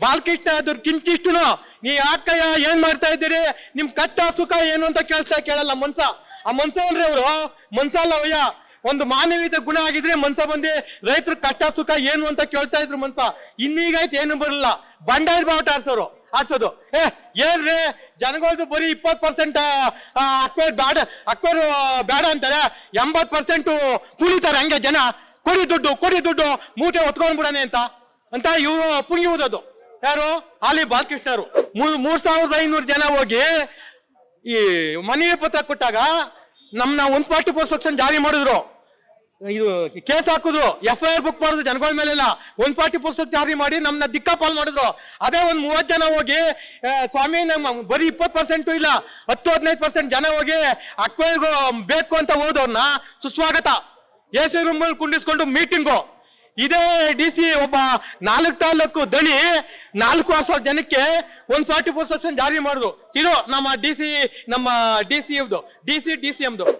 ಬಾಲಕೃಷ್ಣ ಅದ್ರ ಕಿಂಚಿಷ್ಟುನು ನೀ ಯಾಕಯ್ಯ ಏನ್ ಮಾಡ್ತಾ ಇದ್ದೀರಿ, ನಿಮ್ ಕಷ್ಟ ಸುಖ ಏನು ಅಂತ ಕೇಳಲ್ಲ ಮನ್ಸ. ಆ ಮನ್ಸ ಅಂದ್ರೆ ಅವರು ಮನ್ಸ ಅಲ್ಲವಯ್ಯ, ಒಂದು ಮಾನವೀಯತೆ ಗುಣ ಆಗಿದ್ರೆ ಮನ್ಸ ಬಂದು ರೈತರ ಕಷ್ಟ ಸುಖ ಏನು ಅಂತ ಕೇಳ್ತಾ ಇದ್ರು ಮನ್ಸ. ಇನ್ನೀಗಾಯ್ತು ಏನು ಬರಲ್ಲ, ಬಂಡಾಯ ಬಾವುಟ ಆಡ್ಸೋದು. ಏನ್ರಿ ಜನಗಳದ್ದು ಬರೀ 20% ಅಕ್ವೇರ್ ಬೇಡ ಅಂತಾರೆ, 80% ಕುಳಿತಾರೆ ಹಂಗೆ ಜನ. ಕೊಡಿ ದುಡ್ಡು ಮೂಟೆ ಹೊತ್ಕೊಂಡ್ ಬಿಡನೆ ಅಂತ ಇವರು ಪುಂಗಿ ಊದೋದು. ಯಾರು? ಹಾಲಿ ಬಾಲಕೃಷ್ಣರು 3500 ಜನ ಹೋಗಿ ಈ ಮನವಿ ಪತ್ರ ಕೊಟ್ಟಾಗ ನಮ್ನ 140% ಜಾರಿ ಮಾಡಿದ್ರು. ಇದು ಕೇಸ್ ಹಾಕುದು, FIR ಬುಕ್ ಮಾಡುದು ಜನಗಳ ಮೇಲೆಲ್ಲ. 140% ಜಾರಿ ಮಾಡಿ ನಮ್ನ ದಿಕ್ಕಾಪಾಲ್ ಮಾಡಿದ್ರು. ಅದೇ 30 ಜನ ಹೋಗಿ ಸ್ವಾಮಿ ನಮ್ಮ ಬರೀ 20% ಇಲ್ಲ 10-15% ಜನ ಹೋಗಿ ಅಕ್ವೇರ್ಗೂ ಬೇಕು ಅಂತ ಹೋದವ್ರನ್ನ ಸುಸ್ವಾಗತ AC ರೂಮ್ ಕುಂಡಿಸ್ಕೊಂಡು ಮೀಟಿಂಗು. ಇದೇ DC ಒಬ್ಬ 4 ತಾಲೂಕು ದಣಿ 4,000 ಜನಕ್ಕೆ 140% ಜಾರಿ ಮಾಡುದು. ಇದು ನಮ್ಮ DC DCMದು